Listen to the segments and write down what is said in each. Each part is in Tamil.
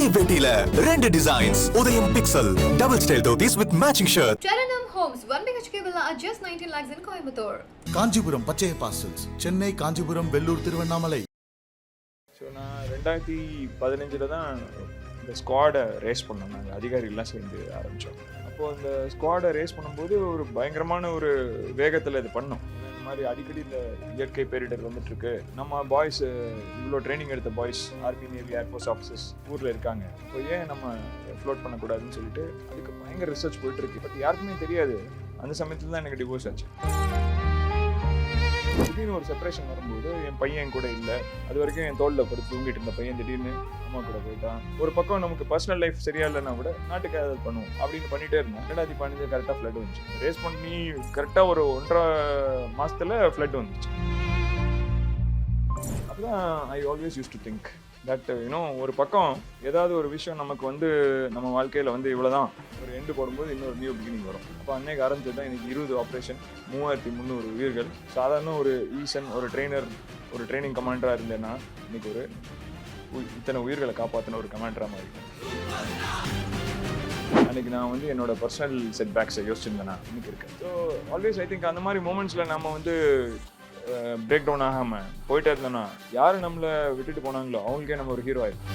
ஒரே வேட்டியில 2 டிசைன்ஸ். உதயம் pixel double style dhotis with matching shirt. Charanam Homes 1 BHK villa at just 19 lakhs in Coimbatore. Kanchipuram பச்சைய பார்சல்ஸ், சென்னை, காஞ்சிபுரம், வெள்ளூர், திருவண்ணாமலை. ஸோ நான் 2015 தான் இந்த ஸ்குவாடை ரேஸ் பண்ணோம். நாங்கள் அதிகாரிகள்லாம் சேர்ந்து ஆரம்பித்தோம். அப்போது அந்த ஸ்குவாடை ரேஸ் பண்ணும்போது ஒரு பயங்கரமான ஒரு வேகத்தில் இது பண்ணோம். இந்த மாதிரி அடிக்கடி இந்த இயற்கை பேரிடர் வந்துட்டுருக்கு, நம்ம பாய்ஸ் இவ்வளோ ட்ரைனிங் எடுத்த boys army, navy, air force officers ஊரில் இருக்காங்க, இப்போ ஏன் நம்ம ஃப்ளோட் பண்ணக்கூடாதுன்னு சொல்லிட்டு அதுக்கு பயங்கர ரிசர்ச் போயிட்டுருக்கு. பட் யாருக்குமே தெரியாது. அந்த சமயத்தில் தான் எனக்கு டிவோர்ஸ் ஆச்சு. திடீர்னு ஒரு செப்பரேஷன் வரும்போது என் பையன் கூட இல்லை. அது வரைக்கும் என் தோளில் படுத்து தூங்கிட்டு இருந்த பையன் திடீர்னு அம்மா கூட போயிட்டான். ஒரு பக்கம் நமக்கு பர்சனல் லைஃப் சரியா இல்லைன்னா கூட நாட்டுக்கு அதை பண்ணுவோம் அப்படின்னு பண்ணிட்டே இருந்தேன். 2015 கரெக்டாக ஃப்ளட் வந்துச்சு. ரேஸ் பண்ணி கரெக்டாக ஒரு 1.5 மாசத்துல ஃப்ளட் வந்துச்சு. அப்போதான் ஐ always used to think that ஒரு பக்கம் ஏதாவது ஒரு விஷயம் நமக்கு நம்ம வாழ்க்கையில் இவ்வளோதான், ஒரு எண்டு போடும்போது இன்னொரு நியூ பிகினிங் வரும். அப்போ அன்னைக்கு ஆரம்பிச்சது தான் எனக்கு 20 ஆப்ரேஷன், 3300 உயிர்கள். சாதாரண ஒரு ஈசன், ஒரு ட்ரெயினர், ஒரு ட்ரைனிங் கமாண்டராக இருந்தேன்னா இன்னைக்கு இத்தனை உயிர்களை காப்பாற்றின ஒரு கமாண்டராக மாறி. அன்னைக்கு நான் என்னோட பர்சனல் செட் பேக்ஸை யோசிச்சிருந்தேன்னா இன்னைக்கு இருக்கேன். ஸோ ஆல்வேஸ் ஐ திங்க் அந்த மாதிரி மூமெண்ட்ஸில் நம்ம பிரேக் டவுன் ஆகாமல் போயிட்டே இருந்தோம்னா யார் நம்மளை விட்டுட்டு போனாங்களோ அவங்களுக்கே நம்ம ஒரு ஹீரோ ஆயிடும்.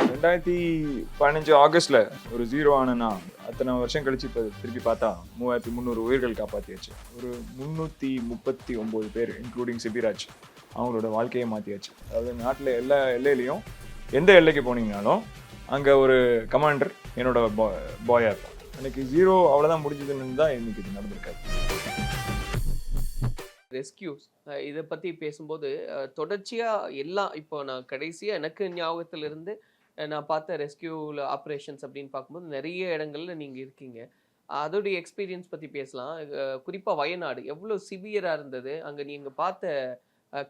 2015 ஆகஸ்ட்ல ஒரு 0 ஆனேன்னா அத்தனை வருஷம் கழிச்சு இப்போ திருப்பி பார்த்தா 3300 உயிர்கள் காப்பாற்றியாச்சு. ஒரு 339 பேர் இன்க்ளூடிங் சிபிராஜ் அவங்களோட வாழ்க்கையை மாற்றியாச்சு. அதாவது நாட்டில் எல்லா எல்லையிலையும் எந்த எல்லைக்கு போனீங்கனாலும் அங்கே ஒரு கமாண்டர் என்னோட பாயாக இருக்கும். அன்னைக்கு 0 அவ்வளோதான் முடிஞ்சதுன்னு தான் இன்னைக்கு இது நடந்திருக்காது. ரெஸ்கியூஸ் இதை பற்றி பேசும்போது தொடர்ச்சியாக எல்லாம் இப்போ நான் கடைசியாக எனக்கு ஞாபகத்தில் இருந்து நான் பார்த்த ரெஸ்கியூவில் ஆப்ரேஷன்ஸ் அப்படின்னு பார்க்கும்போது நிறைய இடங்கள்ல நீங்கள் இருக்கீங்க. அதோடைய எக்ஸ்பீரியன்ஸ் பற்றி பேசலாம். குறிப்பாக வயநாடு எவ்வளோ சிவியராக இருந்தது, அங்கே நீங்கள் பார்த்த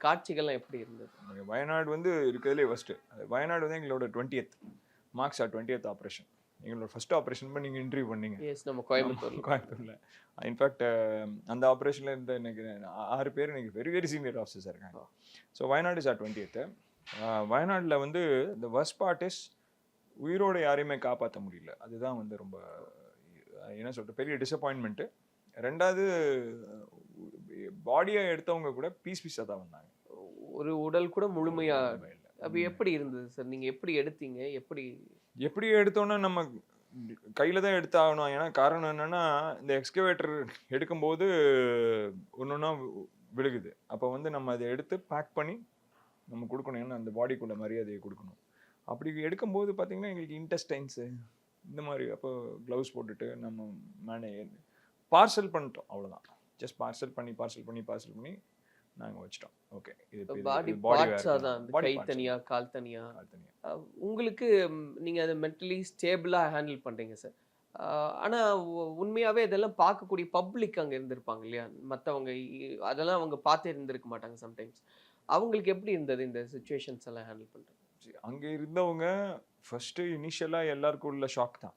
காட்சிகள்லாம் எப்படி இருந்தது? வயநாடு இருக்கிறதுலே ஃபஸ்ட்டு. வயநாடு எங்களோட 20th மார்க்ஸ் 20th ஆப்ரேஷன். எங்களோட ஃபஸ்ட் ஆப்ரேஷன் பண்ணி நீங்கள் இன்டர்வியூ பண்ணீங்க. எஸ், நம்ம கோயம்புத்தூரில். இன்ஃபேக்ட் அந்த ஆப்ரேஷனில் இருந்த எனக்கு 6 பேர் எனக்கு வெரி வெரி சீனியர் ஆஃபீஸர்ஸ் இருக்காங்க. So Wayanad is 20th. வயநாட்டில் இந்த வர்ஸ்ட் பார்ட் இஸ் உயிரோடு யாரையுமே காப்பாற்ற முடியல. அதுதான் ரொம்ப என்ன சொல்கிற பெரிய டிசப்பாயின்மெண்ட்டு. 2வது பாடியை எடுத்தவங்க கூட பீஸாக தான் வந்தாங்க. ஒரு உடல் கூட முழுமையாக இல்லை. அப்போ எப்படி இருந்தது சார்? நீங்கள் எப்படி எடுத்தீங்க? எப்படி எடுத்தோன்னா நம்ம கையில் தான் எடுத்தாகணும். ஏன்னா காரணம் என்னென்னா இந்த எக்ஸ்கவேட்டர் எடுக்கும்போது ஒன்றுன்னா விழுகுது. அப்போ நம்ம அதை எடுத்து பேக் பண்ணி நம்ம கொடுக்கணும். ஏன்னா அந்த பாடிக்குள்ள மரியாதையை கொடுக்கணும். அப்படி எடுக்கும்போது பார்த்திங்கன்னா எங்களுக்கு இன்டெஸ்டைன்ஸு இந்த மாதிரி அப்போ க்ளவுஸ் போட்டுட்டு நம்ம பார்சல் பண்ணிட்டோம். அவ்வளோதான். ஜஸ்ட் பார்சல் பண்ணி நாங்கள் வச்சிட்டோம். ஓகே, இது பாடி பார்ட்ஸாக தான், கை தனியாக, கால் தனியாக. உங்களுக்கு நீங்கள் அதை மென்டலி ஸ்டேபிளாக ஹேண்டில் பண்ணுறீங்க சார். ஆனால் உண்மையாகவே இதெல்லாம் பார்க்கக்கூடிய பப்ளிக் அங்கே இருந்திருப்பாங்க இல்லையா, மற்றவங்க அதெல்லாம் அவங்க பார்த்தே இருந்திருக்க மாட்டாங்க சம்டைம்ஸ். அவங்களுக்கு எப்படி இருந்தது இந்த சுச்சுவேஷன்ஸ் எல்லாம் ஹேண்டில் பண்ணுறது? அங்கே இருந்தவங்க ஃபஸ்ட்டு இனிஷியலாக எல்லாருக்கும் உள்ள ஷாக் தான்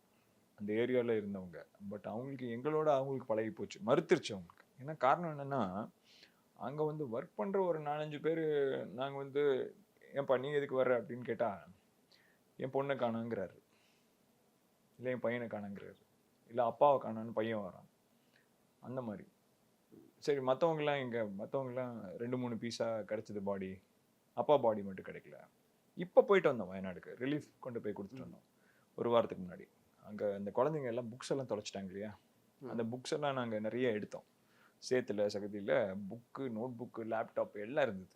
அந்த ஏரியாவில் இருந்தவங்க. பட் அவங்களுக்கு பழகி போச்சு, மறுத்துருச்சு அவங்களுக்கு. ஏன்னா காரணம் என்னென்னா அங்கே ஒர்க் பண்ணுற ஒரு 4-5 பேர் நாங்கள் ஏன்பா நீ எதுக்கு வர்ற அப்படின்னு கேட்டால் என் பொண்ணை காணாங்கிறாரு, இல்லை என் பையனை காணாங்கிறாரு, இல்லை அப்பாவை காணான்னு பையன் வரான். அந்த மாதிரி சரி மற்றவங்களாம் 2-3 பீஸாக கிடச்சிது பாடி, அப்பா பாடி மட்டும் கிடைக்கல. இப்போ போயிட்டு வந்தோம் வயநாடுக்கு, ரிலீஃப் கொண்டு போய் கொடுத்துட்டு வந்தோம் ஒரு வாரத்துக்கு முன்னாடி. அங்கே அந்த குழந்தைங்க எல்லாம் புக்ஸ் எல்லாம் தொலைச்சிட்டாங்க இல்லையா, அந்த புக்ஸ் எல்லாம் நாங்கள் நிறைய எடுத்தோம். சேத்துல சகதியில் புக்கு, நோட் புக்கு, லேப்டாப் எல்லாம் இருந்தது.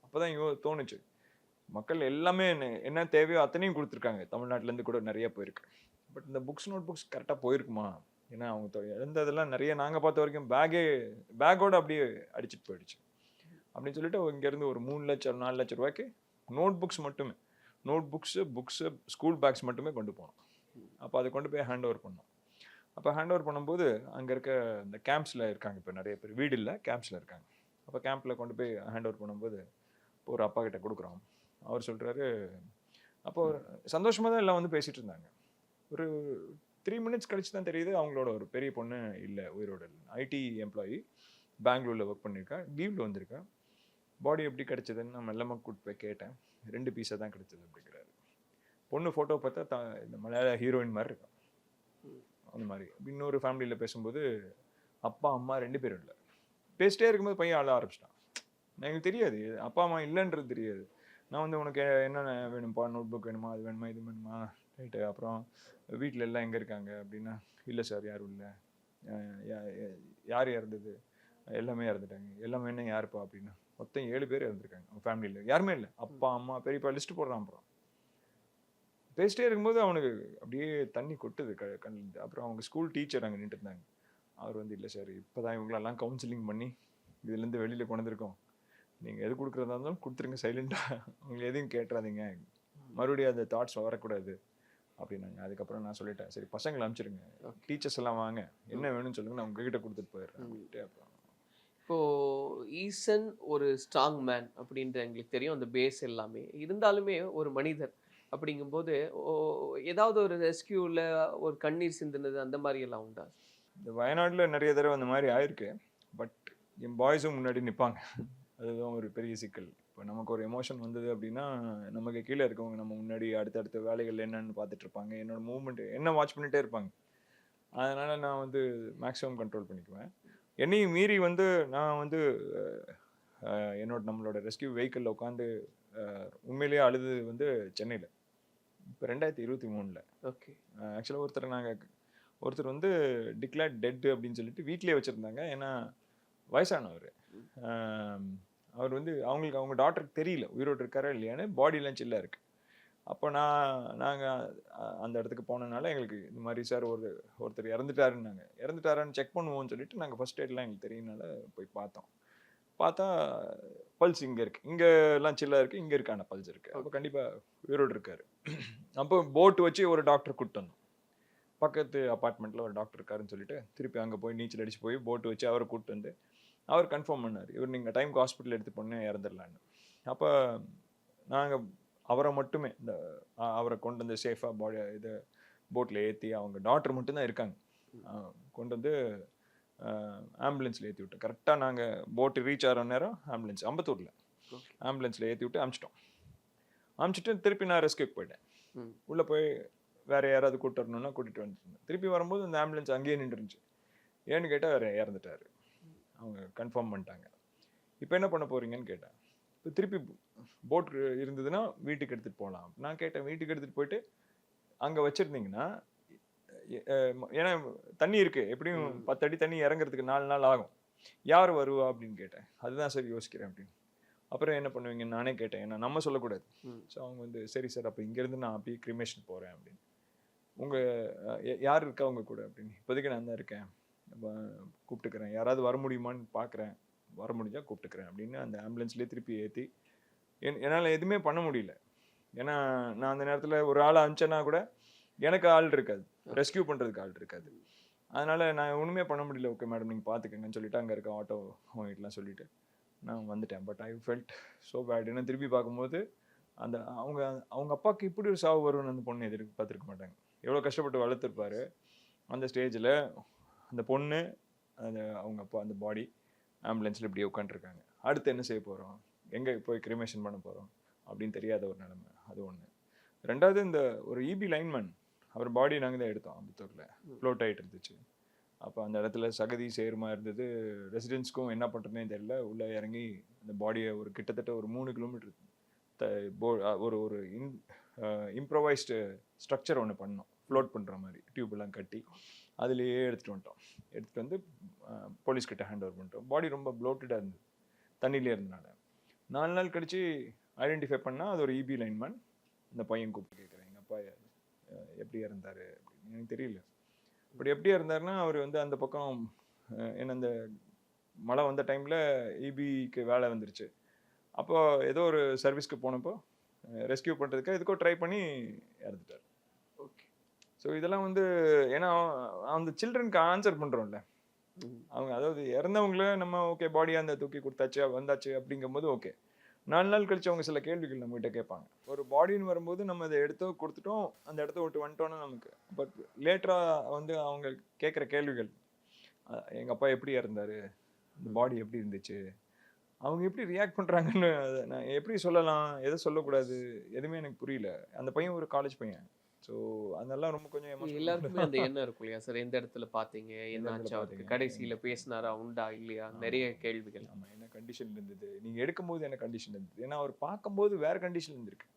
அப்போ தான் தோணுச்சு மக்கள் எல்லாமே என்ன தேவையோ அத்தனையும் கொடுத்துருக்காங்க. தமிழ்நாட்டிலேருந்து கூட நிறைய போயிருக்கு. பட் இந்த புக்ஸ், நோட் புக்ஸ் கரெக்டாக போயிருக்குமா? ஏன்னா அவங்க இழந்ததெல்லாம் நிறைய நாங்கள் பார்த்த வரைக்கும் பேக்கோடு அப்படியே அடிச்சுட்டு போயிடுச்சு. அப்படின்னு சொல்லிட்டு இங்கேருந்து ஒரு 3 லட்சம் 4 லட்சம் ரூபாய்க்கு நோட் புக்ஸ் மட்டுமே, புக்ஸு ஸ்கூல் பேக்ஸ் மட்டுமே கொண்டு போனோம். அப்போ அதை கொண்டு போய் ஹேண்ட் ஓவர் பண்ணோம். அப்போ ஹேண்ட் ஓவர் பண்ணும்போது அங்கே இருக்க இந்த கேம்ப்ஸில் இருக்காங்க, இப்போ நிறைய பேர் வீடு இல்லை கேம்ப்ஸில் இருக்காங்க. அப்போ கேம்பில் கொண்டு போய் ஹேண்ட் ஓவர் பண்ணும்போது இப்போ ஒரு அப்பா கிட்ட கொடுக்குறோம். அவர் சொல்கிறாரு, அப்போ சந்தோஷமாக தான் எல்லாம் பேசிகிட்டு இருந்தாங்க. ஒரு 3 minutes கழிச்சு தான் தெரியுது அவங்களோட ஒரு பெரிய பொண்ணு இல்லை, உயிரோட இல்லை. ஐடி எம்ப்ளாயி, பெங்களூரில் ஒர்க் பண்ணியிருக்கா, லீவில் வந்திருக்கா. பாடி எப்படி கிடச்சதுன்னு நான் மெல்லமாக கூப்பிட்டு போய் கேட்டேன். 2 பீஸாக தான் கிடைச்சது அப்படிங்கிறாரு. பொண்ணு ஃபோட்டோ பார்த்தா இந்த மலையாள ஹீரோயின் மாதிரி இருக்கும். அந்த மாதிரி இன்னொரு ஃபேமிலியில் பேசும்போது அப்பா அம்மா 2 பேரும் இல்லை. பேசிட்டே இருக்கும்போது பையன் அழ ஆரம்பிச்சிட்டான். எனக்கு தெரியாது அப்பா அம்மா இல்லைன்றது தெரியாது. நான் வந்து உனக்கு என்னென்ன வேணும்ப்பா, நோட் புக் வேணுமா, அது வேணுமா, இது வேணுமா, ரைட்டு. அப்புறம் வீட்டில் எல்லாம் எங்கே இருக்காங்க அப்படின்னா, இல்லை சார் யாரும் இல்லை. யார் இறந்தது, எல்லாமே இறந்துட்டாங்க. எல்லாமே என்ன யாருப்பா அப்படின்னா, மொத்தம் 7 பேர் இறந்துருக்காங்க அவங்க ஃபேமிலியில், யாருமே இல்லை. அப்பா அம்மா பெரியப்பா லிஸ்ட்டு போடுறான். அப்புறம் பேசிட்டே இருக்கும்போது அவனுக்கு அப்படியே தண்ணி கொட்டுது கண்ணில். அப்புறம் அவங்க ஸ்கூல் டீச்சர் அங்கே நின்று இருந்தாங்க. அவர் வந்து, இல்லை சார் இப்போ தான் இவங்களெல்லாம் கவுன்சிலிங் பண்ணி இதுலேருந்து வெளியில் கொண்டு வந்திருக்கோம். நீங்கள் எது கொடுக்குறதா இருந்தாலும் கொடுத்துருங்க, சைலண்டாக அவங்களை எதையும் கேட்டுறாதீங்க, மறுபடியும் அந்த தாட்ஸ் வரக்கூடாது அப்படின்னாங்க. அதுக்கப்புறம் நான் சொல்லிட்டேன், சரி பசங்களை அனுப்பிச்சிருங்க, டீச்சர்ஸ் எல்லாம் வாங்க, என்ன வேணும்னு சொல்லுங்க, நான் உங்ககிட்ட கொடுத்துட்டு போயிடுறேன் அப்படின்ட்டு. அப்புறம் இப்போது ஈசன் ஒரு ஸ்ட்ராங் மேன் அப்படின்ற எங்களுக்கு தெரியும், அந்த பேஸ் எல்லாமே இருந்தாலுமே ஒரு மனிதர் அப்படிங்கும்போது ஏதாவது ஒரு ரெஸ்கியூவில் ஒரு கண்ணீர் சிந்துனது அந்த மாதிரி எல்லாம் உண்டா? இந்த வயநாட்டில் நிறைய தடவை அந்த மாதிரி ஆயிருக்கு. பட் என் பாய்ஸும் முன்னாடி நிற்பாங்க. அதுதான் ஒரு பெரிய சிக்கல். இப்போ நமக்கு ஒரு எமோஷன் வந்தது அப்படின்னா நமக்கு கீழே இருக்கவங்க நம்ம முன்னாடி அடுத்தடுத்த வேலைகள் என்னென்னு பார்த்துட்டு இருப்பாங்க. என்னோடய மூவ்மெண்ட் என்ன வாட்ச் பண்ணிகிட்டே இருப்பாங்க. அதனால் நான் வந்து மேக்ஸிமம் கண்ட்ரோல் பண்ணிக்குவேன். என்னையும் மீறி வந்து நான் வந்து நம்மளோட ரெஸ்கியூ வெஹிக்கிளில் உட்காந்து உண்மையிலேயே அழுது வந்து சென்னையில் இப்போ 2023. ஓகே. ஆக்சுவலாக ஒருத்தர் வந்து டிக்ளேர்ட் டெட் அப்படின்னு சொல்லிட்டு வீட்டிலே வச்சுருந்தாங்க. ஏன்னா வயசானவர். அவர் வந்து அவங்க டாக்டருக்கு தெரியல உயிரோடு இருக்காரா இல்லையான்னு, பாடியெலாம் சில்லாக இருக்குது. அப்போ நாங்கள் அந்த இடத்துக்கு போனதுனால எங்களுக்கு இந்த மாதிரி சார் ஒருத்தர் இறந்துட்டாரான்னு செக் பண்ணுவோம்னு சொல்லிட்டு நாங்கள் ஃபர்ஸ்ட் எய்ட்லாம் எங்களுக்கு தெரியும்னால போய் பார்த்தா பல்ஸ் இங்கே இருக்குது, இங்கெல்லாம் சில்லாக இருக்குது, இங்கே இருக்கான பல்ஸ் இருக்குது. அப்போ கண்டிப்பாக உயிரோடு இருக்கார். அப்போ போட்டு வச்சு ஒரு டாக்டர் கூப்பிட்டு வந்தோம். பக்கத்து அப்பார்ட்மெண்ட்டில் ஒரு டாக்டர் இருக்காருன்னு சொல்லிட்டு திருப்பி அங்கே போய் நீச்சல் அடித்து போய் போட்டு வச்சு அவரை கூப்பிட்டு வந்து அவர் கன்ஃபார்ம் பண்ணார், இவர் நீங்கள் டைமுக்கு ஹாஸ்பிட்டல் எடுத்து பொண்ணு இறந்துடலான்னு. அப்போ நாங்கள் அவரை மட்டுமே அவரை கொண்டு வந்து சேஃபாக போட்டில் ஏற்றி, அவங்க டாக்டர் மட்டும்தான் இருக்காங்க, கொண்டு வந்து ஆம்புலன்ஸில் ஏற்றி விட்டோம். கரெக்டாக நாங்கள் போட்டு ரீச் ஆகிற நேரம் ஆம்புலன்ஸ் அம்பத்தூரில் ஆம்புலன்ஸில் ஏற்றி விட்டு அமுச்சிட்டு திருப்பி நான் ரெஸ்கியூக்கு போயிட்டேன். உள்ளே போய் வேறு யாராவது கூப்பிட்டு வரணுன்னா கூட்டிகிட்டு வந்துருந்தேன். திருப்பி வரும்போது அந்த ஆம்புலன்ஸ் அங்கேயே நின்றுருந்துச்சு. ஏன்னு கேட்டால் வேறு இறந்துட்டார். அவங்க கன்ஃபார்ம் பண்ணிட்டாங்க. இப்போ என்ன பண்ண போகிறீங்கன்னு கேட்டேன். இப்போ திருப்பி போட் இருந்ததுன்னா வீட்டுக்கு எடுத்துகிட்டு போகலாம். நான் கேட்டேன், வீட்டுக்கு எடுத்துகிட்டு போயிட்டு அங்கே வச்சுருந்தீங்கன்னா, ஏன்னா தண்ணி இருக்குது, எப்படியும் 10 அடி தண்ணி இறங்குறதுக்கு 4 நாள் ஆகும், யார் வருவா அப்படின்னு கேட்டேன். அதுதான் சார் யோசிக்கிறேன் அப்படின்னு. அப்புறம் என்ன பண்ணுவீங்கன்னு நானே கேட்டேன், ஏன்னா நம்ம சொல்லக்கூடாது. ஸோ அவங்க வந்து, சரி சார் அப்போ இங்கேருந்து நான் அப்படியே கிரிமேஷன் போகிறேன் அப்படின்னு. யார் இருக்கா அவங்க கூட அப்படின்னு. இப்போதைக்கு நான் தான் இருக்கேன், கூப்பிட்டுக்கிறேன், யாராவது வர முடியுமான்னு பார்க்குறேன், வர முடிஞ்சால் கூப்பிட்டுக்கிறேன் அப்படின்னு அந்த ஆம்புலன்ஸ்லேயே திருப்பி ஏற்றி. என்னால் எதுவுமே பண்ண முடியல. ஏன்னா நான் அந்த நேரத்தில் ஒரு ஆளை அனுப்பிச்சேன்னா கூட எனக்கு ஆள் இருக்காது, ரெஸ்கியூ பண்ணுறதுக்கு ஆள் இருக்காது. அதனால் நான் ஒன்றுமே பண்ண முடியல. ஓகே மேடம் நீங்கள் பார்த்துக்கங்கன்னு சொல்லிட்டு அங்கே இருக்க ஆட்டோ அவங்ககிட்டலாம் சொல்லிவிட்டு நான் வந்துட்டேன். But I felt so bad. ஏன்னா திருப்பி பார்க்கும்போது அவங்க அப்பாவுக்கு இப்படி ஒரு சாவு வரும்னு அந்த பொண்ணு பார்த்துருக்க மாட்டாங்க. எவ்வளோ கஷ்டப்பட்டு வளர்த்துருப்பாரு. அந்த ஸ்டேஜில் அந்த பொண்ணு, அவங்க அப்பா, அந்த பாடி ஆம்புலன்ஸில் இப்படியே உட்காந்துருக்காங்க. அடுத்து என்ன செய்ய போகிறோம், எங்கே போய் கிரிமேஷன் பண்ண போகிறோம் அப்படின்னு தெரியாத ஒரு நிலைமை. அது ஒன்று. ரெண்டாவது, இந்த ஒரு இபி லைன்மேன், அவர் பாடி நாங்கள் தான் எடுத்தோம் அம்பத்தூரில், ஃப்ளோட் ஆகிட்டு இருந்துச்சு. அப்போ அந்த இடத்துல சகதி சேருமா இருந்தது. ரெசிடென்ட்ஸ்க்கும் என்ன பண்ணுறதுனே தெரியல. உள்ளே இறங்கி அந்த பாடியை கிட்டத்தட்ட ஒரு 3 கிலோமீட்டர் ஒரு இம்ப்ரவைஸ்டு ஸ்ட்ரக்சர் ஒன்று பண்ணோம், ஃப்ளோட் பண்ணுற மாதிரி டியூப்லாம் கட்டி அதுலேயே எடுத்துகிட்டு வந்துட்டோம். எடுத்துகிட்டு வந்து போலீஸ்கிட்ட ஹேண்ட் ஓவர் பண்ணிட்டோம். பாடி ரொம்ப ப்ளோட்டடாக இருந்தது தண்ணியிலே இருந்தனால. 4 நாள் கழித்து ஐடென்டிஃபை பண்ணால் அது ஒரு இபி லைன்மேன். இந்த பையன் கூப்பிட்டு கேட்குறேன், எங்கள் அப்பா எப்படி இறந்தார் அப்படின்னு. எனக்கு தெரியல. அப்படி எப்படி இருந்தாருன்னா, அவர் வந்து அந்த பக்கம் என்ன அந்த மழை வந்த டைமில் இபிக்கு வேலை வந்துருச்சு. அப்போது ஏதோ ஒரு சர்வீஸ்க்கு போனப்போ ரெஸ்கியூ பண்ணுறதுக்கு எதுக்கோ ட்ரை பண்ணி இறந்துட்டார். ஓகே. ஸோ இதெல்லாம் வந்து ஏன்னா அந்த சில்ட்ரனுக்கு ஆன்சர் பண்ணுறோம்ல, அவங்க அதாவது இறந்தவங்கள நம்ம ஓகே பாடியாக அந்த தூக்கி கொடுத்தாச்சு வந்தாச்சு அப்படிங்கும்போது ஓகே. 4 நாள் கழிச்சு அவங்க சில கேள்விகள் நம்மகிட்ட கேட்பாங்க. ஒரு பாடின்னு வரும்போது நம்ம அதை எடுத்தோ கொடுத்துட்டோம், அந்த இடத்த விட்டு வந்துட்டோன்னா நமக்கு. பட் லேட்டராக வந்து அவங்க கேட்குற கேள்விகள், எங்கள் அப்பா எப்படி இறந்தார், இந்த பாடி எப்படி இருந்துச்சு, அவங்க எப்படி ரியாக்ட் பண்ணுறாங்கன்னு நான் எப்படி சொல்லலாம், எதை சொல்லக்கூடாது, எதுவுமே எனக்கு புரியல. அந்த பையன் ஒரு காலேஜ் பையன். ஸோ அதெல்லாம் ரொம்ப கொஞ்சம் எல்லாருக்குமே அந்த எண்ணம் இருக்கும் இல்லையா சார்? எந்த இடத்துல பார்த்தீங்க, என்ன ஆச்சு அவருக்கு, கடைசியில் பேசினாரா, உண்டா இல்லையா, நிறைய கேள்விகள். ஆமாம், என்ன கண்டிஷன் இருந்தது, நீங்கள் எடுக்கும்போது என்ன கண்டிஷன் இருந்தது, ஏன்னா அவர் பார்க்கும்போது வேறு கண்டிஷன் இருந்திருக்கு.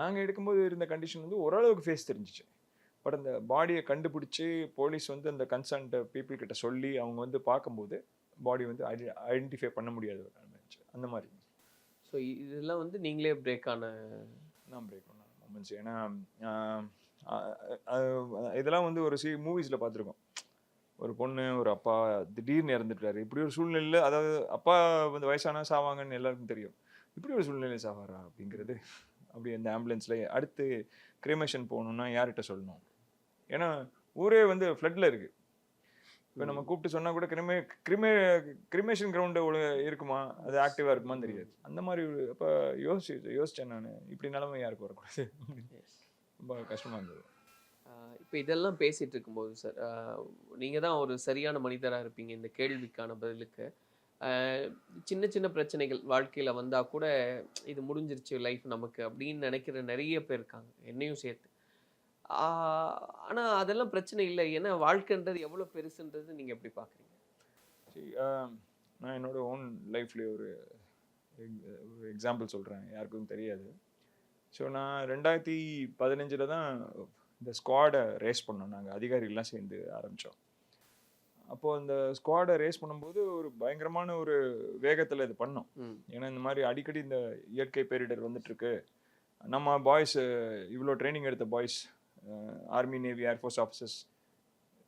நாங்கள் எடுக்கும்போது இருந்த கண்டிஷன் வந்து ஓரளவுக்கு ஃபேஸ் தெரிஞ்சிச்சு. பட் அந்த பாடியை கண்டுபிடிச்சி போலீஸ் வந்து அந்த கன்சர்ன்ட் பீப்புள் கிட்ட சொல்லி அவங்க வந்து பார்க்கும்போது பாடி வந்து ஐடென்டிஃபை பண்ண முடியாத ஒரு நிலைமை இருந்துச்சு. அந்த மாதிரி. ஸோ இதெல்லாம் வந்து நீங்களே பிரேக் ஆன நான் பிரேக் பண்ண மொமெண்ட்ஸ். ஏன்னா இதெல்லாம் வந்து ஒரு மூவிஸில் பார்த்துருக்கோம். ஒரு பொண்ணு ஒரு அப்பா திடீர்னு இறந்துட்டாரு. இப்படி ஒரு சூழ்நிலையில், அதாவது அப்பா வந்து வயசானா சாவாங்கன்னு எல்லாருக்கும் தெரியும். இப்படி ஒரு சூழ்நிலையில் சாவாரா அப்படிங்கிறது. அப்படி அந்த ஆம்புலன்ஸில் அடுத்து கிரிமேஷன் போகணுன்னா யார்கிட்ட சொல்லணும்? ஏன்னா ஊரே வந்து ஃப்ளட்டில் இருக்குது. இப்போ நம்ம கூப்பிட்டு சொன்னால் கூட கிரிமேஷன் கிரவுண்டு இருக்குமா, அது ஆக்டிவாக இருக்குமான்னு தெரியாது. அந்த மாதிரி அப்போ யோசித்தேன் நான், இப்படி நிலைமை யாருக்கு வரக்கூடாது. ரொம்ப கஷ்டமாக இருந்தது. இப்போ இதெல்லாம் பேசிகிட்டு இருக்கும்போது சார், நீங்கள் தான் ஒரு சரியான மனிதராக இருப்பீங்க இந்த கேள்விக்கான பதிலுக்கு. சின்ன சின்ன பிரச்சனைகள் வாழ்க்கையில் வந்தால் கூட இது முடிஞ்சிருச்சு லைஃப் நமக்கு அப்படின்னு நினைக்கிற நிறைய பேர் இருக்காங்க, என்னையும் சேர்த்து. ஆனால் அதெல்லாம் பிரச்சனை இல்லை, ஏன்னா வாழ்க்கைன்றது எவ்வளோ பெருசுன்றது நீங்கள் எப்படி பார்க்குறீங்க? நான் என்னோட ஓன் லைஃப்லேயே ஒரு எக்ஸாம்பிள் சொல்கிறேன், யாருக்கும் தெரியாது. ஸோ நான் 2015 தான் இந்த ஸ்குவாடை ரேஸ் பண்ணோம். நாங்கள் அதிகாரிகள்லாம் சேர்ந்து ஆரம்பித்தோம். அப்போது அந்த ஸ்குவாடை ரேஸ் பண்ணும்போது ஒரு பயங்கரமான ஒரு வேகத்தில் இது பண்ணோம். ஏன்னா இந்த மாதிரி அடிக்கடி இந்த இயற்கை பேரிடர் வந்துட்டுருக்கு. நம்ம பாய்ஸ் இவ்வளோ ட்ரைனிங் எடுத்த boys army, navy, air force officers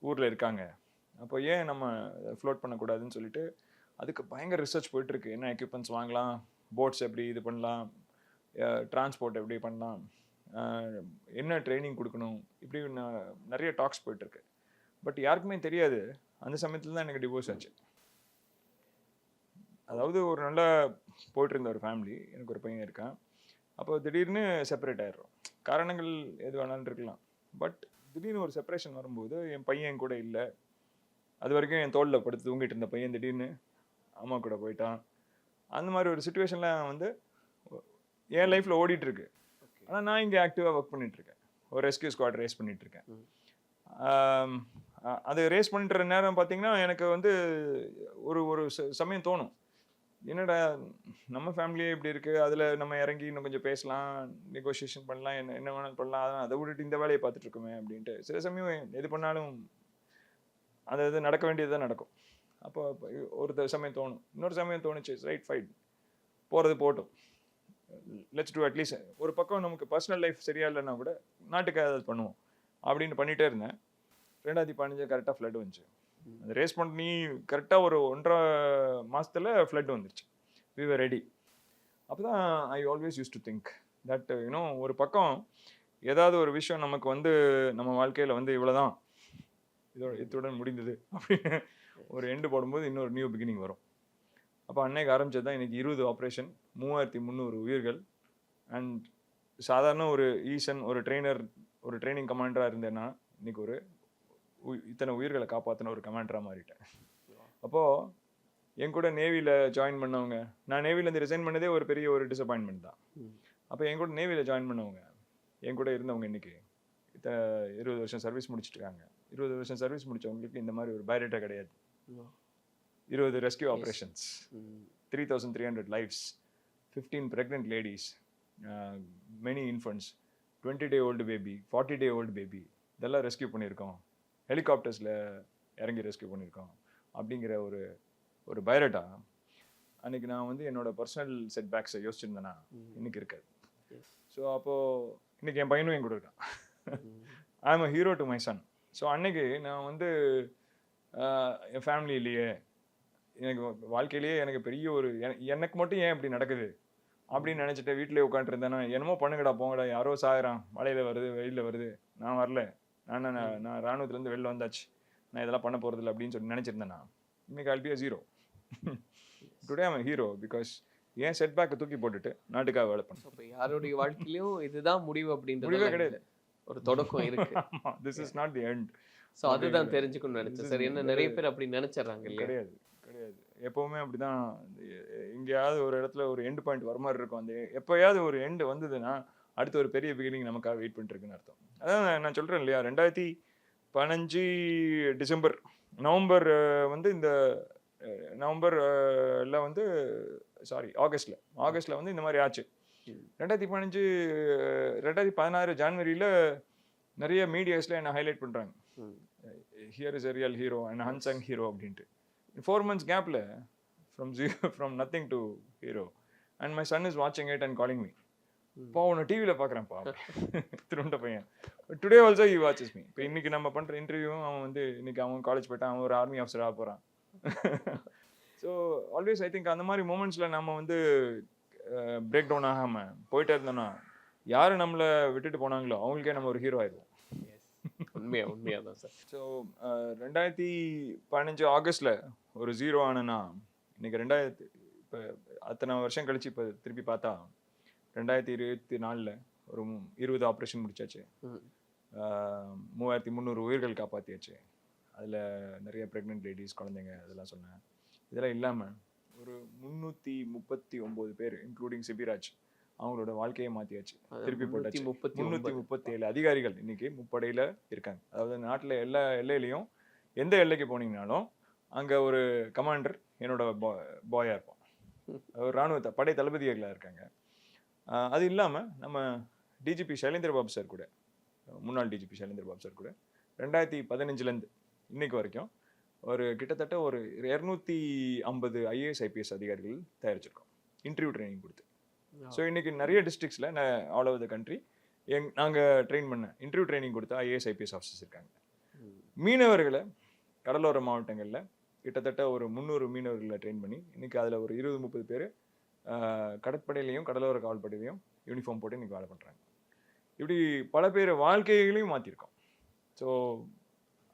ஊரில் இருக்காங்க. அப்போ ஏன் நம்ம ஃப்ளோட் பண்ணக்கூடாதுன்னு சொல்லிட்டு அதுக்கு பயங்கர ரிசர்ச் போயிட்டுருக்கு. என்ன எக்யூப்மெண்ட்ஸ் வாங்கலாம், போட்ஸ் எப்படி இது பண்ணலாம், டிரான்ஸ்போர்ட் எப்படி பண்ணலாம், என்ன ட்ரைனிங் கொடுக்கணும், இப்படி நிறைய டாக்ஸ் போயிட்டுருக்கு. பட் யாருக்குமே தெரியாது. அந்த சமயத்தில் தான் எனக்கு டிவோர்ஸ் ஆச்சு. அதாவது ஒரு நல்லா போயிட்டு இருந்த ஒரு ஃபேமிலி, எனக்கு ஒரு பையன் இருக்கான். அப்போ திடீர்னு செப்பரேட் ஆயிடுறோம். காரணங்கள் எது வேணாலும் இருக்கலாம். பட் திடீர்னு ஒரு செப்பரேஷன் வரும்போது என் பையன் என் கூட இல்லை. அது வரைக்கும் என் தோளில் படுத்து தூங்கிட்டு இருந்த பையன் திடீர்னு அம்மா கூட போயிட்டான். அந்த மாதிரி ஒரு சுச்சுவேஷனில் வந்து என் லைஃப்பில் ஓடிட்டுருக்கு. ஆனால் நான் இங்கே ஆக்டிவாக ஒர்க் பண்ணிகிட்ருக்கேன். ஒரு ரெஸ்கியூ ஸ்குவாட் ரேஸ் பண்ணிகிட்ருக்கேன். அது ரேஸ் பண்ணிட்டு நேரம் பார்த்தீங்கன்னா எனக்கு வந்து ஒரு சமயம் தோணும், என்னடா நம்ம ஃபேமிலியே இப்படி இருக்குது, அதில் நம்ம இறங்கி இன்னும் கொஞ்சம் பேசலாம், நெகோசியேஷன் பண்ணலாம், என்ன வேணாலும் பண்ணலாம், அதான் அதை விட்டுட்டு இந்த வேலையை பார்த்துட்டு இருக்கோமே அப்படின்ட்டு சில சமயம் எது பண்ணாலும் அது இது நடக்க வேண்டியது தான் நடக்கும். அப்போ ஒரு சமயம் தோணும். இன்னொரு சமயம் தோணுச்சு, ரைட் ஃபைட், போகிறது போட்டும், லெட்ஸ் டூ அட்லீஸ்ட். ஒரு பக்கம் நமக்கு பர்சனல் லைஃப் சரியா இல்லைன்னா கூட நாட்டுக்காக அதை பண்ணுவோம் அப்படின்னு பண்ணிகிட்டே இருந்தேன். 2015 கரெக்டாக ஃப்ளட் வந்துச்சு. அந்த ரேஸ் பண்ணி கரெக்டாக ஒரு 1.5 மாதத்தில் ஃப்ளட் வந்துருச்சு. We were ready. அப்போ தான் I always used to think that ஒரு பக்கம் ஏதாவது ஒரு விஷயம் நமக்கு வந்து நம்ம வாழ்க்கையில் வந்து இவ்வளோதான், இத்துடன் முடிந்தது அப்படின்னு ஒரு எண்டு போடும்போது இன்னொரு நியூ பிகினிங் வரும். அப்போ அன்னைக்கு ஆரம்பிச்சது தான் இன்னைக்கு 20 ஆப்ரேஷன், 3300 உயிர்கள். அண்ட் சாதாரண ஒரு ஈசன், ஒரு ட்ரெயினர், ஒரு ட்ரைனிங் கமாண்டராக இருந்தேன்னா இன்னைக்கு ஒரு இத்தனை உயிர்களை காப்பாற்றின ஒரு கமாண்டராக மாறிட்டேன். அப்போது என் கூட நேவியில் ஜாயின் பண்ணவங்க, நான் நேவிலேருந்து ரிசைன் பண்ணதே ஒரு பெரிய ஒரு டிசப்பாயின்மெண்ட் தான். அப்போ என் கூட நேவியில் ஜாயின் பண்ணவங்க, என் கூட இருந்தவங்க இன்னைக்கு 20 வருஷம் சர்வீஸ் முடிச்சுட்ருக்காங்க. 20 வருஷம் சர்வீஸ் முடித்தவங்களுக்கு இந்த மாதிரி ஒரு பயோடேட்டா கிடையாது. 20 rescue operations, 3300 lifes, 15 pregnant ladies, many infants, 20-day old baby, 40-day old baby, இதெல்லாம் ரெஸ்கியூ பண்ணியிருக்கோம். ஹெலிகாப்டர்ஸில் இறங்கி ரெஸ்கியூ பண்ணியிருக்கோம் அப்படிங்கிற ஒரு பயோடேட்டா அன்றைக்கி நான் வந்து என்னோட பர்சனல் செட்பேக்ஸை யோசிச்சிருந்தேன்னா இன்றைக்கி இருக்காது. ஸோ அப்போது இன்றைக்கி என் பையனும் என் கூட இருக்கான். I am a hero to my son. So அன்றைக்கி நான் வந்து என் ஃபேமிலியிலேயே, எனக்கு வாழ்க்கையிலேயே எனக்கு பெரிய ஒரு எனக்கு மட்டும் ஏன் இப்படி நடக்குது அப்படின்னு நினச்சிட்டு வீட்டிலே உட்காந்துருந்தேன்னா, என்னமோ பண்ணுங்கடா போங்கடா, யாரோ சாகுறான், மழையில் வருது, வெயிலில் வருது, நான் வரல, நான் ராணுவத்துலேருந்து வெளில வந்தாச்சு, நான் இதெல்லாம் பண்ண போகிறதில்ல அப்படின்னு சொல்லி நினச்சிருந்தேன்னா இன்னைக்கு I'll be a zero. Today I'm a hero because ஏன் செட்பேக்கை தூக்கி போட்டுட்டு நாட்டுக்காக வேலை பண்ணேன். இப்போ யாருடைய வாழ்க்கையிலையும் இதுதான் முடிவு அப்படின்றது முடிவே கிடையாது, ஒரு தொடக்கம் இருக்கு. This is not the end. So அதுதான் தெரிஞ்சுக்கணும்னு நினைச்சேன் சார். என்ன நிறைய பேர் அப்படி நினைச்சிடறாங்க இல்லையா? கிடையாது. எப்போவுமே அப்படி தான். எங்கேயாவது ஒரு இடத்துல ஒரு எண்டு பாயிண்ட் வர மாதிரி இருக்கும். அந்த எப்போயாவது ஒரு எண்டு வந்ததுன்னா அடுத்து ஒரு பெரிய பிகினிங் நமக்காக வெயிட் பண்ணிட்டு இருக்குன்னு அர்த்தம். அதான் நான் சொல்கிறேன் இல்லையா, 2015 டிசம்பர் நவம்பர் வந்து இந்த நவம்பர்ல வந்து ஆகஸ்ட்ல வந்து இந்த மாதிரி ஆச்சு. 2016 ஜான்வரியில் நிறைய மீடியாஸில் என்ன ஹைலைட் பண்ணுறாங்க, here is a real hero and unsung hero அப்படின்ட்டு. 4 months கேப்பில் from nothing to hero and my son is வாட்சிங் இட் அண்ட் காலிங் மீ. இப்போ அவனை டிவியில் பார்க்குறேன்ப்பா திருண்ட பையன். Today also he watches me. இப்போ இன்னைக்கு நம்ம பண்ணுற இன்டர்வியூவும் அவன் வந்து இன்னைக்கு அவன் காலேஜ் போயிட்டான், அவன் ஒரு ஆர்மி ஆஃபீஸராக போகிறான். ஸோ ஆல்வேஸ் ஐ திங்க் அந்த மாதிரி மூமெண்ட்ஸில் நம்ம வந்து பிரேக் டவுன் ஆகாமல் போயிட்டே இருந்தோம்னா யார் நம்மளை விட்டுட்டு போனாங்களோ அவங்களுக்கே நம்ம ஒரு ஹீரோ ஆயிடுவோம். உண்மையாக தான் சார். ஸோ 2015 ஆகஸ்டில் ஒரு ஜீரோ ஆனேன்னா இன்னைக்கு இப்போ அத்தனை வருஷம் கழிச்சு இப்போ திருப்பி பார்த்தா 2024 ஒரு 20 ஆப்ரேஷன் முடிச்சாச்சு, 3300 உயிர்கள் காப்பாற்றியாச்சு. அதில் நிறைய ப்ரெக்னென்ட் லேடிஸ், குழந்தைங்க அதெல்லாம் சொன்னேன். இதெல்லாம் இல்லாமல் ஒரு 339 பேர் இன்க்ளூடிங் சிபிராஜ் அவங்களோட வாழ்க்கையை மாற்றியாச்சு, திருப்பி போட்டாச்சு. 337 அதிகாரிகள் இன்னைக்கு முப்படையில் இருக்காங்க. அதாவது நாட்டில் எல்லா எல்லையிலையும் எந்த எல்லைக்கு போனீங்கனாலும் அங்கே ஒரு கமாண்டர் என்னோட பாயாக இருப்பான், ஒரு இராணுவ படை தளபதிகளாக இருக்காங்க. அது இல்லாமல் நம்ம டிஜிபி சைலேந்திர பாபு சார் கூட, முன்னாள் டிஜிபி சைலேந்திர பாபு சார் கூட 2015 இன்னைக்கு வரைக்கும் ஒரு கிட்டத்தட்ட ஒரு 250 IAS IPS அதிகாரிகள் தயாரிச்சிருக்கோம், இன்டர்வியூ ட்ரைனிங் கொடுத்து. ஸோ இன்னைக்கு நிறைய டிஸ்ட்ரிக்ஸில் ஆல் ஓவர் த கண்ட்ரி நாங்கள் ட்ரெயின் பண்ண இன்டர்வியூ ட்ரைனிங் கொடுத்த IAS IPS ஆஃபீஸர்ஸ் இருக்காங்க. மீனவர்களை கடலோர மாவட்டங்களில் கிட்டத்தட்ட ஒரு 300 மீனவர்களை ட்ரெயின் பண்ணி இன்னைக்கு அதில் ஒரு 20-30 பேர் கடற்படையிலையும் கடலோர காவல்படையிலையும் யூனிஃபார்ம் போட்டு இன்னைக்கு வேலை பண்ணுறாங்க. இப்படி பல பேர் வாழ்க்கைகளையும் மாற்றிருக்கோம். ஸோ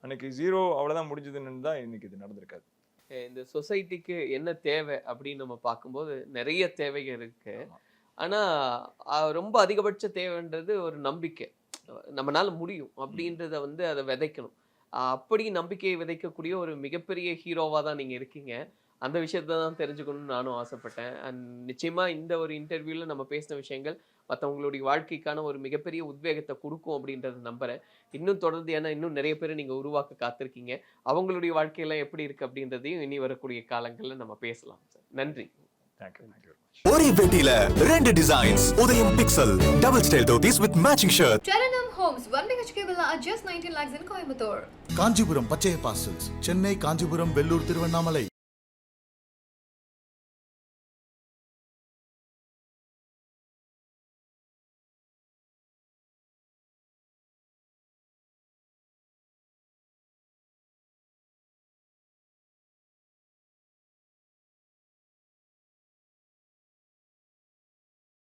அன்னைக்கு ஜீரோ அவ்வளோதான் முடிஞ்சதுன்னு தான் இன்னைக்கு இது நடந்திருக்காது. இந்த சொசைட்டிக்கு என்ன தேவை அப்படின்னு நம்ம பார்க்கும்போது நிறைய தேவைகள் இருக்கு. ஆனால் ரொம்ப அதிகபட்ச தேவைன்றது ஒரு நம்பிக்கை, நம்மளால முடியும் அப்படின்றத வந்து அதை விதைக்கணும். அப்படி நம்பிக்கையை விதைக்கக்கூடிய ஒரு மிகப்பெரிய ஹீரோவாக தான் நீங்கள் இருக்கீங்க. அந்த விஷயத்த தான் தெரிஞ்சுக்கணும்னு நானும் ஆசைப்பட்டேன். அண்ட் நிச்சயமாக இந்த ஒரு இன்டர்வியூவில் நம்ம பேசின விஷயங்கள் மற்றவங்களுடைய வாழ்க்கைக்கான ஒரு மிகப்பெரிய உத்வேகத்தை கொடுக்கும் அப்படின்றத நம்புகிறேன். இன்னும் தொடர்ந்து, ஏன்னா இன்னும் நிறைய பேர் நீங்கள் உருவாக்க காத்திருக்கீங்க, அவங்களுடைய வாழ்க்கையெல்லாம் எப்படி இருக்குது அப்படின்றதையும் இனி வரக்கூடிய காலங்களில் நம்ம பேசலாம் சார். நன்றி. தேங்க்யூ. ஒரே வெட்டியில 2 டிசைன்ஸ் உதயம் pixel double style dhotis with matching shirt. Charanam Homes 1 BHK villa at just 19 lakhs in Coimbatore. Kanchipuram பச்சைய பார்சல்ஸ், சென்னை, காஞ்சிபுரம், வெள்ளூர், திருவண்ணாமலை.